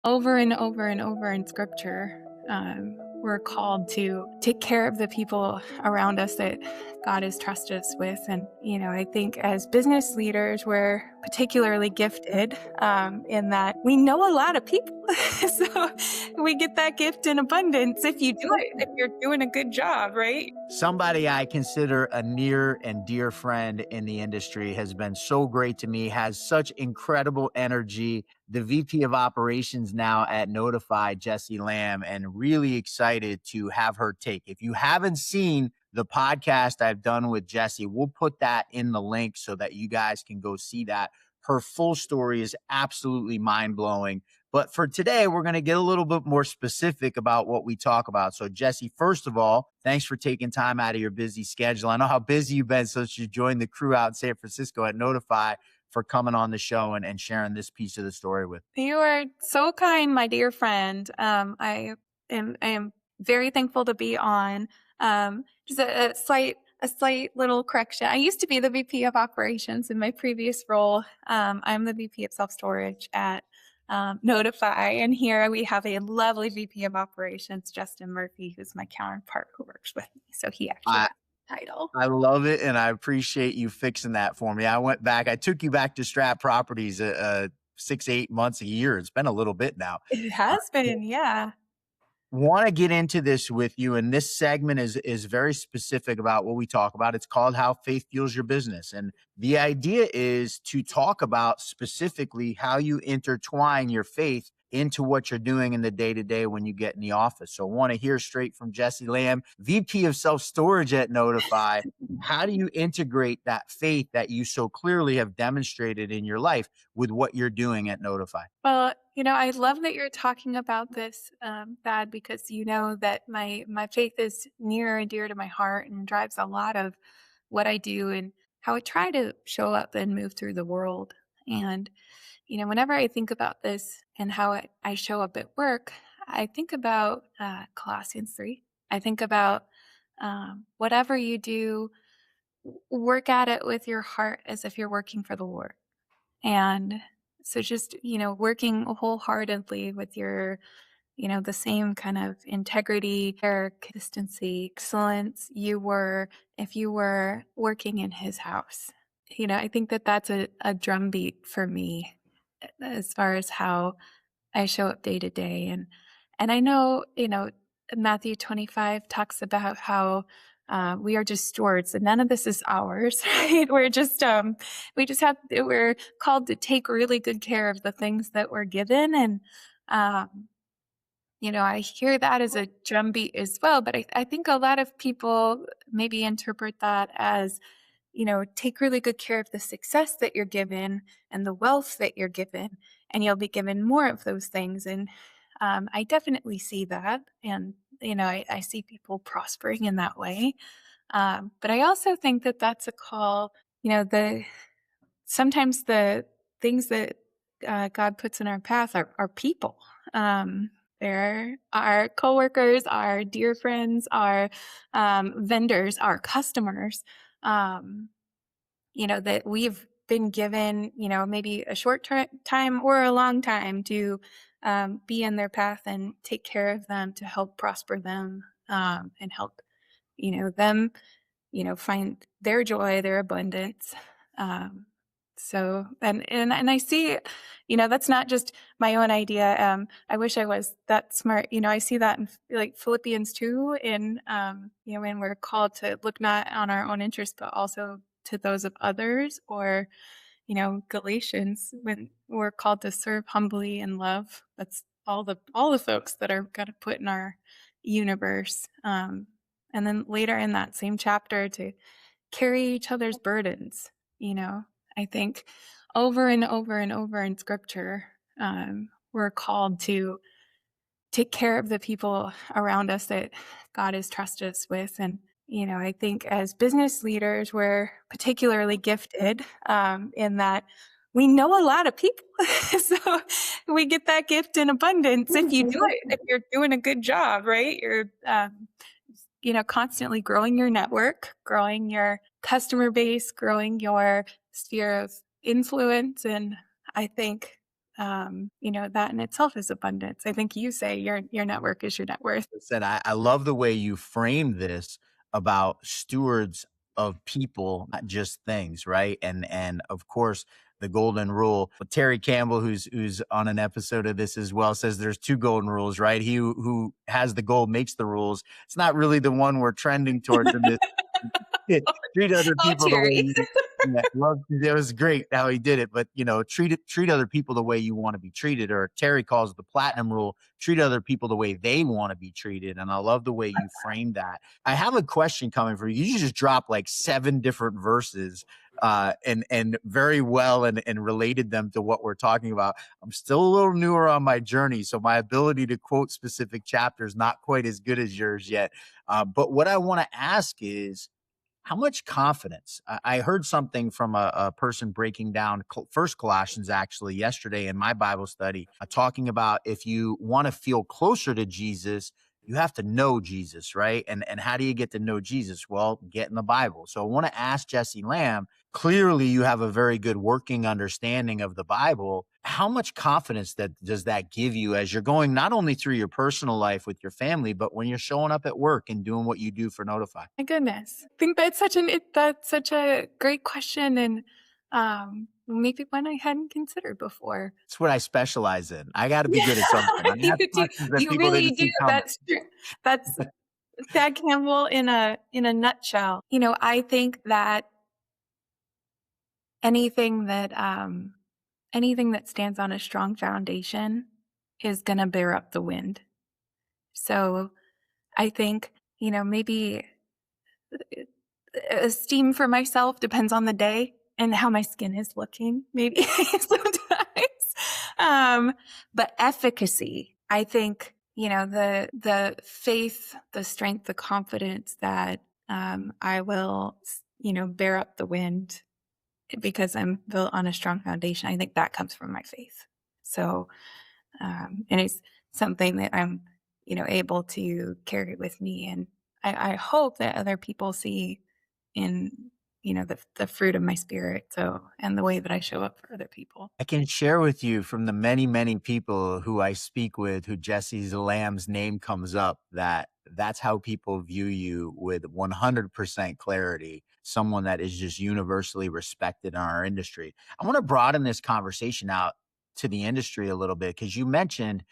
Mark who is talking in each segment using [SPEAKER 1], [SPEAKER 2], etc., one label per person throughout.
[SPEAKER 1] Over and over and over in scripture, we're called to take care of the people around us that God has trusted us with. And, I think as business leaders, we're particularly gifted in that we know a lot of people. So we get that gift in abundance if you do it, if you're doing a good job, right?
[SPEAKER 2] Somebody I consider a near and dear friend in the industry has been so great to me, has such incredible energy. The VP of operations now at NodaFI, Jessie Lamb, and really excited to have her take. If you haven't seen the podcast I've done with Jessie, we'll put that in the link so that you guys can go see that. Her full story is absolutely mind blowing. But for today, we're going to get a little bit more specific about what we talk about. So, Jessie, first of all, thanks for taking time out of your busy schedule. I know how busy you've been since you joined the crew out in San Francisco at NodaFI, for coming on the show and sharing this piece of the story with.
[SPEAKER 1] You are so kind, my dear friend. I am very thankful to be on. Just a slight little correction. I used to be the VP of operations in my previous role. I'm the VP of self-storage at NodaFI, and here we have a lovely VP of operations, Justin Murphy, who's my counterpart who works with me. So he actually
[SPEAKER 2] I,
[SPEAKER 1] got the title.
[SPEAKER 2] I love it, and I appreciate you fixing that for me. I took you back to Strat Properties 6-8 months, a year. It's been a little bit now.
[SPEAKER 1] It has been, yeah.
[SPEAKER 2] Want to get into this with you, and this segment is very specific about what we talk about. It's called How Faith Fuels Your Business, and the idea is to talk about specifically how you intertwine your faith into what you're doing in the day-to-day when you get in the office. So I want to hear straight from Jessie Lamb, VP of self-storage at NodaFI. How do you integrate that faith that you so clearly have demonstrated in your life with what you're doing at NodaFI?
[SPEAKER 1] Well, I love that you're talking about this, Thad, because you know that my faith is near and dear to my heart and drives a lot of what I do and how I try to show up and move through the world. And, whenever I think about this and how I show up at work, I think about Colossians 3. I think about whatever you do, work at it with your heart as if you're working for the Lord. And so just, working wholeheartedly with your, the same kind of integrity or consistency, excellence if you were working in his house. I think that that's a drumbeat for me as far as how I show up day to day. And I know, Matthew 25 talks about how we are just stewards and none of this is ours, right? We're called to take really good care of the things that we're given. And, I hear that as a drumbeat as well, but I think a lot of people maybe interpret that as, take really good care of the success that you're given and the wealth that you're given, and you'll be given more of those things. And I definitely see that. And, I see people prospering in that way. But I also think that that's a call, sometimes the things that God puts in our path are people. They're our coworkers, our dear friends, our vendors, our customers, that we've been given, maybe a short time or a long time to be in their path and take care of them to help prosper them and help, them, find their joy, their abundance. So, and I see, that's not just my own idea. I wish I was that smart. I see that in like Philippians 2 when we're called to look not on our own interests, but also to those of others, or, Galatians, when we're called to serve humbly and love. That's all the folks that are going to put in our universe. And then later in that same chapter to carry each other's burdens, I think over and over and over in scripture, we're called to take care of the people around us that God has trusted us with. And, I think as business leaders, we're particularly gifted in that we know a lot of people. So we get that gift in abundance if you do it, if you're doing a good job, right? You're, constantly growing your network, growing your customer base, growing your sphere of influence. And I think that in itself is abundance. I think you say your network is your net worth.
[SPEAKER 2] Said, I love the way you framed this about stewards of people, not just things, right? And of course, the golden rule. Terry Campbell, who's on an episode of this as well, says there's two golden rules, right? He who has the gold makes the rules. It's not really the one we're trending towards in this. Treat other
[SPEAKER 1] Oh,
[SPEAKER 2] people the way
[SPEAKER 1] Terry.
[SPEAKER 2] you. Yeah, love, it was great how he did it, but treat other people the way you want to be treated, or Terry calls it the platinum rule: treat other people the way they want to be treated. And I love the way you framed that. I have a question coming for you. You just dropped like 7 different verses, and very well and related them to what we're talking about. I'm still a little newer on my journey, so my ability to quote specific chapters not quite as good as yours yet. But what I want to ask is, how much confidence? I heard something from a person breaking down First Colossians actually yesterday in my Bible study, talking about if you want to feel closer to Jesus, you have to know Jesus, right? And how do you get to know Jesus? Well, get in the Bible. So I want to ask Jessie Lamb. Clearly, you have a very good working understanding of the Bible. How much confidence does that give you as you're going not only through your personal life with your family, but when you're showing up at work and doing what you do for NodaFi?
[SPEAKER 1] My goodness. I think that's such a great question, and maybe one I hadn't considered before.
[SPEAKER 2] It's what I specialize in. I gotta be
[SPEAKER 1] Yeah,
[SPEAKER 2] good at something. I
[SPEAKER 1] you
[SPEAKER 2] have
[SPEAKER 1] do.
[SPEAKER 2] questions that
[SPEAKER 1] You
[SPEAKER 2] people
[SPEAKER 1] really
[SPEAKER 2] didn't
[SPEAKER 1] do.
[SPEAKER 2] see coming.
[SPEAKER 1] That's true. That's Thad Campbell in a nutshell. I think that anything that anything that stands on a strong foundation is going to bear up the wind. So I think, maybe esteem for myself depends on the day and how my skin is looking, maybe sometimes. But efficacy, I think, the faith, the strength, the confidence that I will, bear up the wind because I'm built on a strong foundation. I think that comes from my faith. So, and it's something that I'm, able to carry with me. And I hope that other people see in, the fruit of my spirit. So, and the way that I show up for other people.
[SPEAKER 2] I can share with you from the many, many people who I speak with, who Jessie Lamb's name comes up, that's how people view you with 100% clarity. Someone that is just universally respected in our industry. I want to broaden this conversation out to the industry a little bit because you mentioned,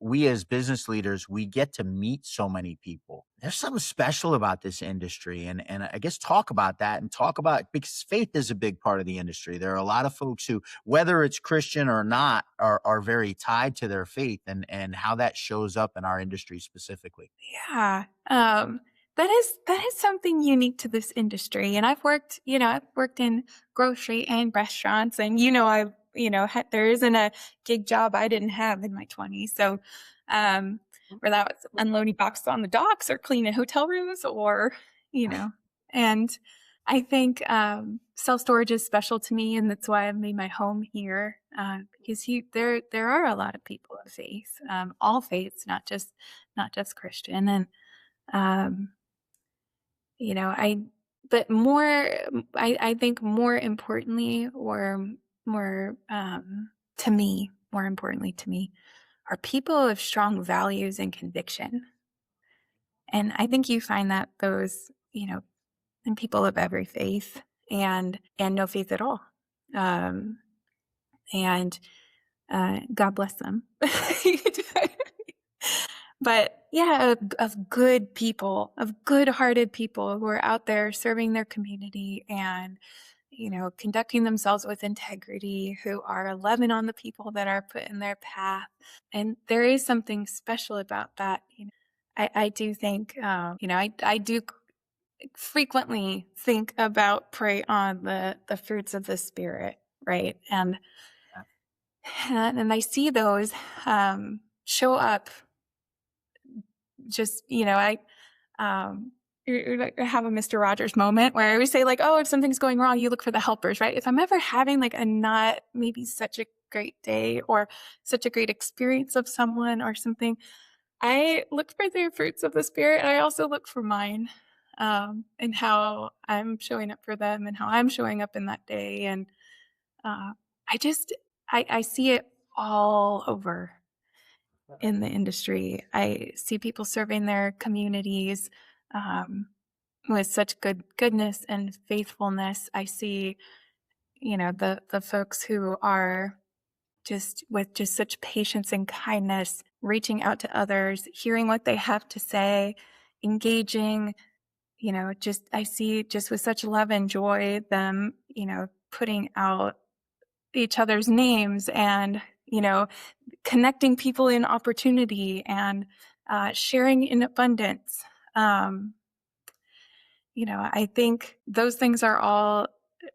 [SPEAKER 2] we as business leaders, we get to meet so many people. There's something special about this industry. And I guess talk about that and talk about, because faith is a big part of the industry. There are a lot of folks who, whether it's Christian or not, are very tied to their faith and how that shows up in our industry specifically.
[SPEAKER 1] Yeah. That is something unique to this industry. And I've worked in grocery and restaurants, and there isn't a gig job I didn't have in my 20s. So, where that was unloading boxes on the docks or cleaning hotel rooms, or you know, and I think self-storage is special to me, and that's why I've made my home here. Because there are a lot of people of faith, all faiths, not just Christian, and um, I, but more, I think more importantly, or more, more importantly to me, are people of strong values and conviction. And I think you find that those, in people of every faith and no faith at all. Um, and God bless them. But yeah, of good people, of good-hearted people who are out there serving their community and, conducting themselves with integrity, who are loving on the people that are put in their path. And there is something special about that. I do think, I do frequently think about, pray on the fruits of the spirit, right? And I see those show up. Just, I have a Mr. Rogers moment where we say, like, oh, if something's going wrong, you look for the helpers, right? If I'm ever having like a not maybe such a great day or such a great experience of someone or something, I look for their fruits of the spirit. I also look for mine, and how I'm showing up for them and how I'm showing up in that day. And uh, I just, I see it all over in the industry. I see people serving their communities um, with such goodness and faithfulness. I see, the folks who are just with just such patience and kindness, reaching out to others, hearing what they have to say, engaging, just I see just with such love and joy them, putting out each other's names and, connecting people in opportunity and sharing in abundance. Um, I think those things are all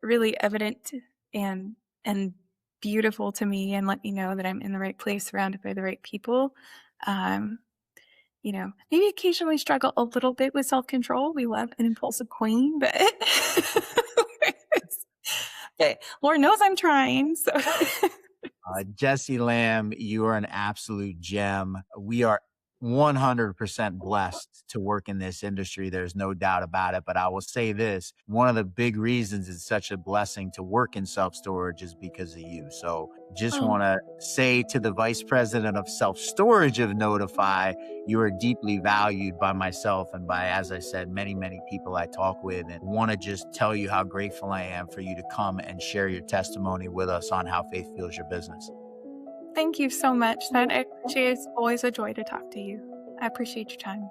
[SPEAKER 1] really evident and and beautiful to me and let me know that I'm in the right place surrounded by the right people. Um, maybe occasionally struggle a little bit with self-control. We love an impulsive queen, but okay, Lord knows I'm trying. So
[SPEAKER 2] Jessie Lamb, you are an absolute gem. We are 100% blessed to work in this industry. There's no doubt about it. But I will say this, one of the big reasons it's such a blessing to work in self-storage is because of you. So just
[SPEAKER 1] oh,
[SPEAKER 2] want to say to the vice president of self-storage of NodaFI, you are deeply valued by myself and by, as I said, many, many people I talk with, and want to just tell you how grateful I am for you to come and share your testimony with us on how faith fuels your business.
[SPEAKER 1] thank you so much. That actually is always a joy to talk to you. I appreciate your time.